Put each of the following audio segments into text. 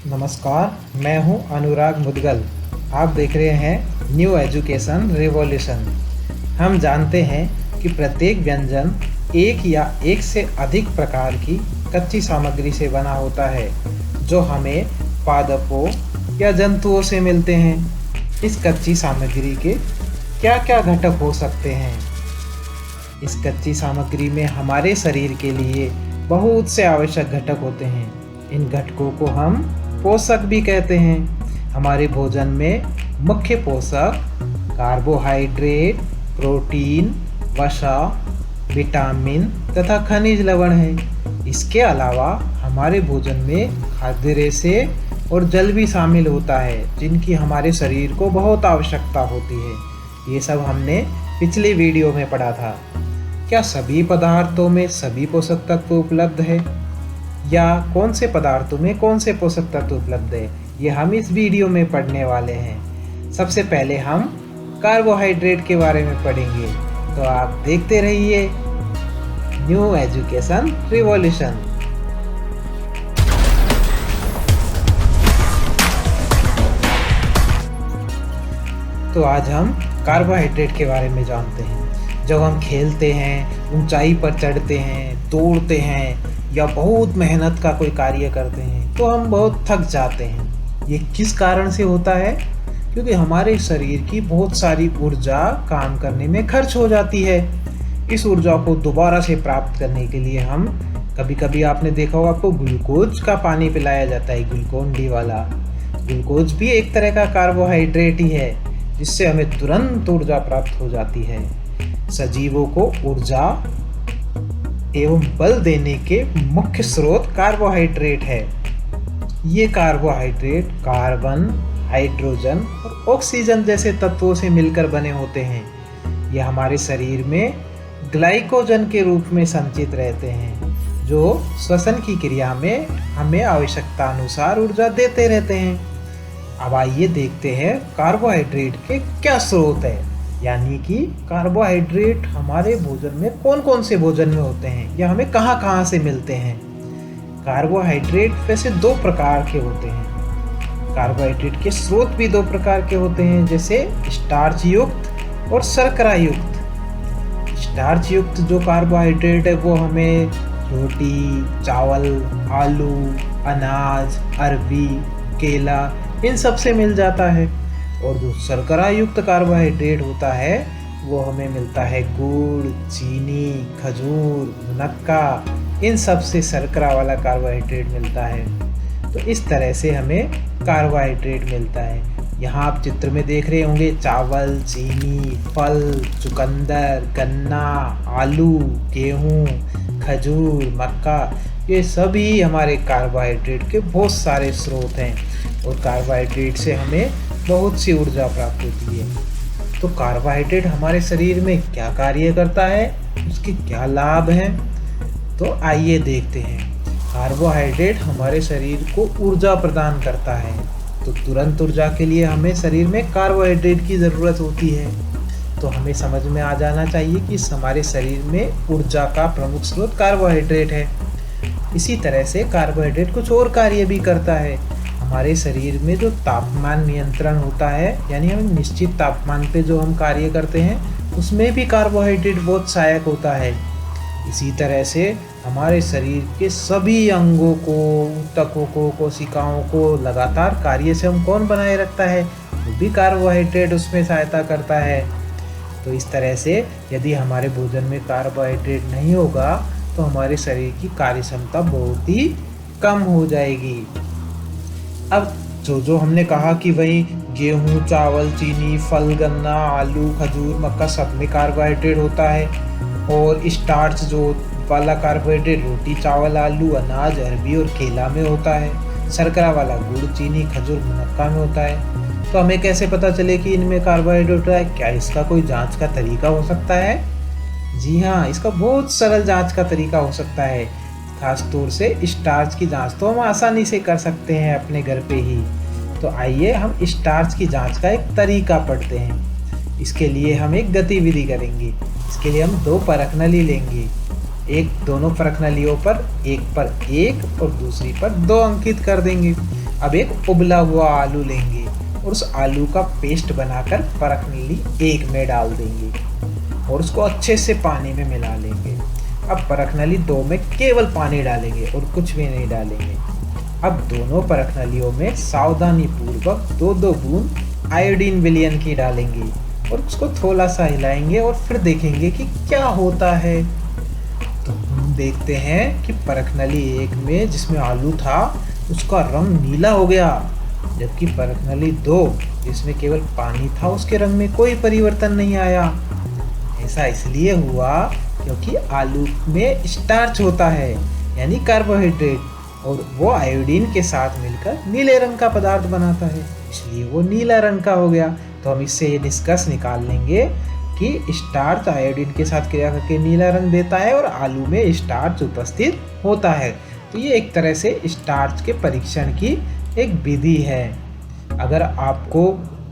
नमस्कार, मैं हूं अनुराग मुदगल। आप देख रहे हैं न्यू एजुकेशन रिवॉल्यूशन। हम जानते हैं कि प्रत्येक व्यंजन एक या एक से अधिक प्रकार की कच्ची सामग्री से बना होता है, जो हमें पादपों या जंतुओं से मिलते हैं। इस कच्ची सामग्री के क्या-क्या घटक हो सकते हैं? इस कच्ची सामग्री में हमारे शरीर के लिए बहुत से आवश्यक घटक होते हैं। इन घटकों को हम पोषक भी कहते हैं। हमारे भोजन में मुख्य पोषक कार्बोहाइड्रेट, प्रोटीन, वसा, विटामिन तथा खनिज लवण हैं। इसके अलावा हमारे भोजन में खाद्य रेशे और जल भी शामिल होता है, जिनकी हमारे शरीर को बहुत आवश्यकता होती है। ये सब हमने पिछले वीडियो में पढ़ा था। क्या सभी पदार्थों में सभी पोषक तत्व उपलब्ध है, या कौन से पदार्थों में कौन से पोषक तत्व उपलब्ध है, ये हम इस वीडियो में पढ़ने वाले हैं। सबसे पहले हम कार्बोहाइड्रेट के बारे में पढ़ेंगे, तो आप देखते रहिए न्यू एजुकेशन रिवॉल्यूशन। तो आज हम कार्बोहाइड्रेट के बारे में जानते हैं। जब हम खेलते हैं, ऊंचाई पर चढ़ते हैं, दौड़ते हैं या बहुत मेहनत का कोई कार्य करते हैं, तो हम बहुत थक जाते हैं। ये किस कारण से होता है? क्योंकि हमारे शरीर की बहुत सारी ऊर्जा काम करने में खर्च हो जाती है। इस ऊर्जा को दोबारा से प्राप्त करने के लिए हम कभी कभी आपने देखा होगा, आपको ग्लूकोज का पानी पिलाया जाता है, ग्लूकोन डी वाला। ग्लूकोज भी एक तरह का कार्बोहाइड्रेट ही है, जिससे हमें तुरंत ऊर्जा प्राप्त हो जाती है। सजीवों को ऊर्जा एवं बल देने के मुख्य स्रोत कार्बोहाइड्रेट है। ये कार्बोहाइड्रेट कार्बन, हाइड्रोजन और ऑक्सीजन जैसे तत्वों से मिलकर बने होते हैं। ये हमारे शरीर में ग्लाइकोजन के रूप में संचित रहते हैं, जो श्वसन की क्रिया में हमें आवश्यकता अनुसार ऊर्जा देते रहते हैं। अब आइए देखते हैं कार्बोहाइड्रेट के क्या स्रोत है, यानी कि कार्बोहाइड्रेट हमारे भोजन में कौन कौन से भोजन में होते हैं या हमें कहाँ कहाँ से मिलते हैं। कार्बोहाइड्रेट वैसे दो प्रकार के होते हैं। कार्बोहाइड्रेट के स्रोत भी दो प्रकार के होते हैं, जैसे स्टार्च युक्त और शर्करा युक्त। स्टार्च युक्त जो कार्बोहाइड्रेट है वो हमें रोटी, चावल, आलू, अनाज, अरबी, केला इन सब से मिल जाता है। और जो शर्करा युक्त कार्बोहाइड्रेट होता है वो हमें मिलता है गुड़, चीनी, खजूर, मुनक्का, इन सब से शर्करा वाला कार्बोहाइड्रेट मिलता है। तो इस तरह से हमें कार्बोहाइड्रेट मिलता है। यहाँ आप चित्र में देख रहे होंगे चावल, चीनी, फल, चुकंदर, गन्ना, आलू, गेहूँ, खजूर, मक्का, ये सभी हमारे कार्बोहाइड्रेट के बहुत सारे स्रोत हैं। और कार्बोहाइड्रेट से हमें बहुत सी ऊर्जा प्राप्त होती है। तो कार्बोहाइड्रेट हमारे शरीर में क्या कार्य करता है, उसके क्या लाभ हैं, तो आइए देखते हैं। कार्बोहाइड्रेट हमारे शरीर को ऊर्जा प्रदान करता है, तो तुरंत ऊर्जा के लिए हमें शरीर में कार्बोहाइड्रेट की ज़रूरत होती है। तो हमें समझ में आ जाना चाहिए कि हमारे शरीर में ऊर्जा का प्रमुख स्रोत कार्बोहाइड्रेट है। इसी तरह से कार्बोहाइड्रेट कुछ और कार्य भी करता है। हमारे शरीर में जो तापमान नियंत्रण होता है, यानी हम निश्चित तापमान पे जो हम कार्य करते हैं, उसमें भी कार्बोहाइड्रेट बहुत सहायक होता है। इसी तरह से हमारे शरीर के सभी अंगों को, ऊतकों को, कोशिकाओं को लगातार कार्य से हम कौन बनाए रखता है, वो भी कार्बोहाइड्रेट उसमें सहायता करता है। तो इस तरह से यदि हमारे भोजन में कार्बोहाइड्रेट नहीं होगा तो हमारे शरीर की कार्य क्षमता बहुत ही कम हो जाएगी। अब जो हमने कहा कि वही गेहूँ, चावल, चीनी, फल, गन्ना, आलू, खजूर, मक्का सब में कार्बोहाइड्रेट होता है। और स्टार्च जो वाला कार्बोहाइड्रेट रोटी, चावल, आलू, अनाज, अरबी और केला में होता है। शर्करा वाला गुड़, चीनी, खजूर, मक्का में होता है। तो हमें कैसे पता चले कि इनमें कार्बोहाइड्रेट होता है? क्या इसका कोई जांच का तरीका हो सकता है? जी हाँ, इसका बहुत सरल जांच का तरीका हो सकता है। खास तौर से स्टार्च की जांच तो हम आसानी से कर सकते हैं अपने घर पे ही। तो आइए हम स्टार्च की जांच का एक तरीका पढ़ते हैं। इसके लिए हम एक गतिविधि करेंगे। इसके लिए हम दो परख नली लेंगे। एक दोनों परख नलियों पर एक और दूसरी पर 2 अंकित कर देंगे। अब एक उबला हुआ आलू लेंगे और उस आलू का पेस्ट बनाकर परख नली 1 में डाल देंगे और उसको अच्छे से पानी में मिला लेंगे। अब परख नली 2 में केवल पानी डालेंगे और कुछ भी नहीं डालेंगे। अब दोनों परख नलियों में सावधानी पूर्वक 2-2 बूंद आयोडीन विलयन की डालेंगे और उसको थोड़ा सा हिलाएंगे और फिर देखेंगे कि क्या होता है। तो हम देखते हैं कि परख नली 1 में जिसमें आलू था उसका रंग नीला हो गया, जबकि परख नली 2 जिसमें केवल पानी था उसके रंग में कोई परिवर्तन नहीं आया। ऐसा इसलिए हुआ क्योंकि आलू में स्टार्च होता है यानी कार्बोहाइड्रेट, और वो आयोडीन के साथ मिलकर नीले रंग का पदार्थ बनाता है, इसलिए वो नीला रंग का हो गया। तो हम इससे ये निष्कर्ष निकाल लेंगे कि स्टार्च आयोडीन के साथ क्रिया करके नीला रंग देता है और आलू में स्टार्च उपस्थित होता है। तो ये एक तरह से स्टार्च के परीक्षण की एक विधि है। अगर आपको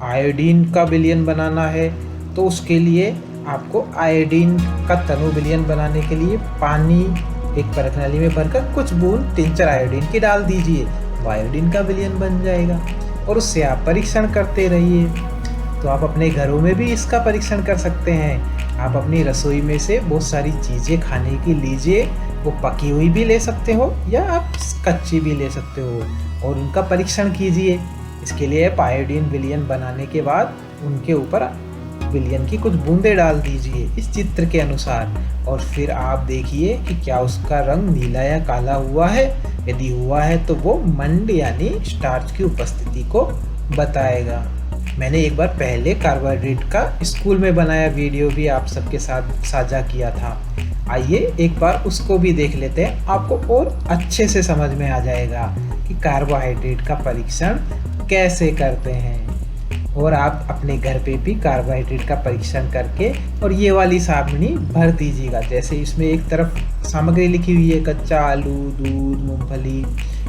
आयोडीन का विलयन बनाना है तो उसके लिए आपको आयोडीन का तनु विलयन बनाने के लिए पानी एक परख नली में भरकर कुछ बूंद टिंचर आयोडीन की डाल दीजिए, वो आयोडीन का विलयन बन जाएगा और उससे आप परीक्षण करते रहिए। तो आप अपने घरों में भी इसका परीक्षण कर सकते हैं। आप अपनी रसोई में से बहुत सारी चीज़ें खाने की लीजिए, वो पकी हुई भी ले सकते हो या आप कच्ची भी ले सकते हो और उनका परीक्षण कीजिए। इसके लिए आप आयोडीन विलयन बनाने के बाद उनके ऊपर विलयन की कुछ बूंदें डाल दीजिए इस चित्र के अनुसार और फिर आप देखिए कि क्या उसका रंग नीला या काला हुआ है। यदि हुआ है तो वो मंड यानी स्टार्च की उपस्थिति को बताएगा। मैंने एक बार पहले कार्बोहाइड्रेट का स्कूल में बनाया वीडियो भी आप सबके साथ साझा किया था। आइए एक बार उसको भी देख लेते हैं, आपको और अच्छे से समझ में आ जाएगा कि कार्बोहाइड्रेट का परीक्षण कैसे करते हैं। और आप अपने घर पे भी कार्बोहाइड्रेट का परीक्षण करके और ये वाली सारणी भर दीजिएगा। जैसे इसमें एक तरफ सामग्री लिखी हुई है कच्चा आलू, दूध, मूंगफली,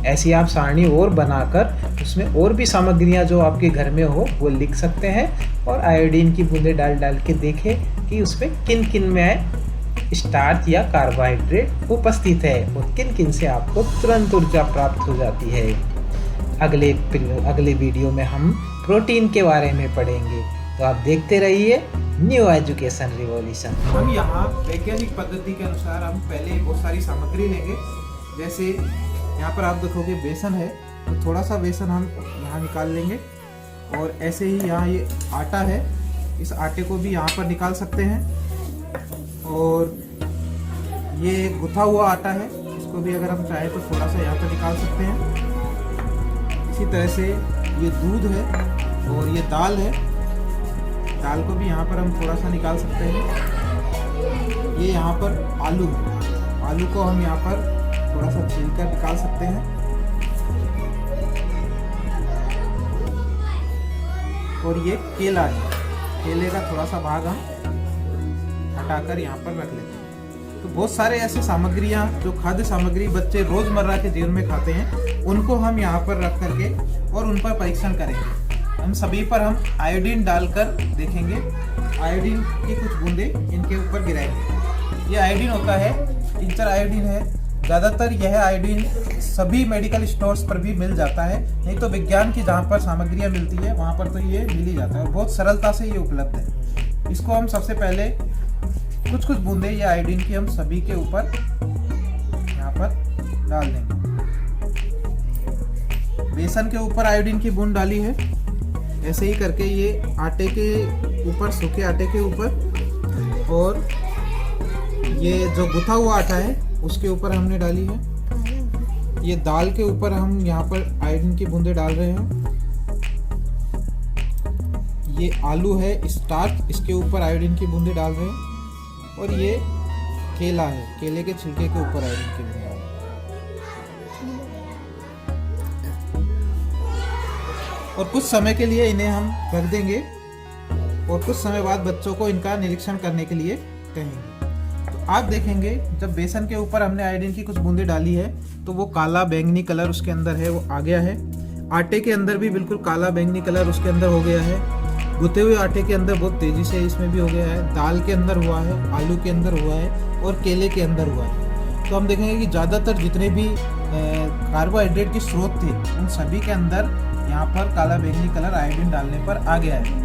ऐसी आप सारणी और बनाकर उसमें और भी सामग्रियां जो आपके घर में हो वो लिख सकते हैं और आयोडीन की बूंदें डाल डाल के देखें कि उसमें किन किन में स्टार्च या कार्बोहाइड्रेट उपस्थित है और किन किन से आपको तुरंत ऊर्जा प्राप्त हो जाती है। अगले वीडियो में हम प्रोटीन के बारे में पढ़ेंगे, तो आप देखते रहिए न्यू एजुकेशन रिवॉल्यूशन। हम यहाँ वैज्ञानिक पद्धति के अनुसार हम पहले बहुत सारी सामग्री लेंगे। जैसे यहाँ पर आप देखोगे बेसन है, तो थोड़ा सा बेसन हम यहाँ निकाल लेंगे और ऐसे ही यहाँ ये आटा है, इस आटे को भी यहाँ पर निकाल सकते हैं। और ये गुथा हुआ आटा है, इसको भी अगर हम चाहें तो थोड़ा सा यहाँ पर निकाल सकते हैं। इसी तरह से ये दूध है और ये दाल है, दाल को भी यहाँ पर हम थोड़ा सा निकाल सकते हैं। ये यहाँ पर आलू है, आलू को हम यहाँ पर थोड़ा सा छीलकर निकाल सकते हैं। और ये केला है, केले का थोड़ा सा भाग हम हटाकर यहाँ पर रख लेते हैं। तो बहुत सारे ऐसे सामग्रियाँ जो खाद्य सामग्री बच्चे रोजमर्रा के जीवन में खाते हैं, उनको हम यहाँ पर रख करके और उन पर परीक्षण करेंगे। हम सभी पर हम आयोडीन डालकर देखेंगे, आयोडीन की कुछ बूंदें इनके ऊपर गिराएंगे। ये आयोडीन होता है, टिंचर आयोडीन है। ज़्यादातर यह आयोडीन सभी मेडिकल स्टोर्स पर भी मिल जाता है, नहीं तो विज्ञान की जहाँ पर सामग्रियाँ मिलती है वहाँ पर तो ये मिल ही जाता है और बहुत सरलता से ये उपलब्ध है। इसको हम सबसे पहले कुछ कुछ बूंदें ये आयोडीन की हम सभी के ऊपर यहाँ पर डाल देंगे। बेसन के ऊपर आयोडीन की बूंद डाली है, ऐसे ही करके ये आटे के ऊपर, सूखे आटे के ऊपर, और ये जो गुथा हुआ आटा है उसके ऊपर हमने डाली है। ये दाल के ऊपर हम यहाँ पर आयोडीन की बूंदें डाल रहे हैं। ये आलू है स्टार्च, इसके ऊपर आयोडीन की बूंदें डाल रहे हैं। और ये केला है, केले के छिलके के ऊपर आयोडीन की बूंदें। और कुछ समय के लिए इन्हें हम रख देंगे और कुछ समय बाद बच्चों को इनका निरीक्षण करने के लिए कहेंगे। तो आप देखेंगे जब बेसन के ऊपर हमने आयोडीन की कुछ बूंदें डाली है तो वो काला बैंगनी कलर उसके अंदर है, वो आ गया है। आटे के अंदर भी बिल्कुल काला बैंगनी कलर उसके अंदर हो गया है। गुथे हुए आटे के अंदर बहुत तेजी से इसमें भी हो गया है, दाल के अंदर हुआ है, आलू के अंदर हुआ है और केले के अंदर हुआ है। तो हम देखेंगे कि ज़्यादातर जितने भी कार्बोहाइड्रेट के स्रोत थे उन सभी के अंदर यहाँ पर काला बैंगनी कलर आयोडीन डालने पर आ गया है।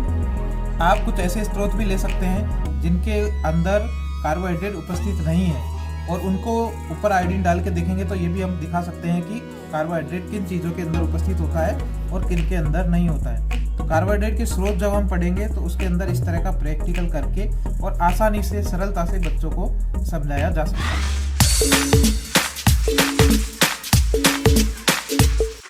आप कुछ ऐसे स्रोत भी ले सकते हैं जिनके अंदर कार्बोहाइड्रेट उपस्थित नहीं है और उनको ऊपर आयोडीन डाल के देखेंगे तो ये भी हम दिखा सकते हैं कि कार्बोहाइड्रेट किन चीज़ों के अंदर उपस्थित होता है और किन के अंदर नहीं होता है। तो कार्बोहाइड्रेट के स्रोत जब हम पढ़ेंगे तो उसके अंदर इस तरह का प्रैक्टिकल करके और आसानी से सरलता से बच्चों को समझाया जा सकता है।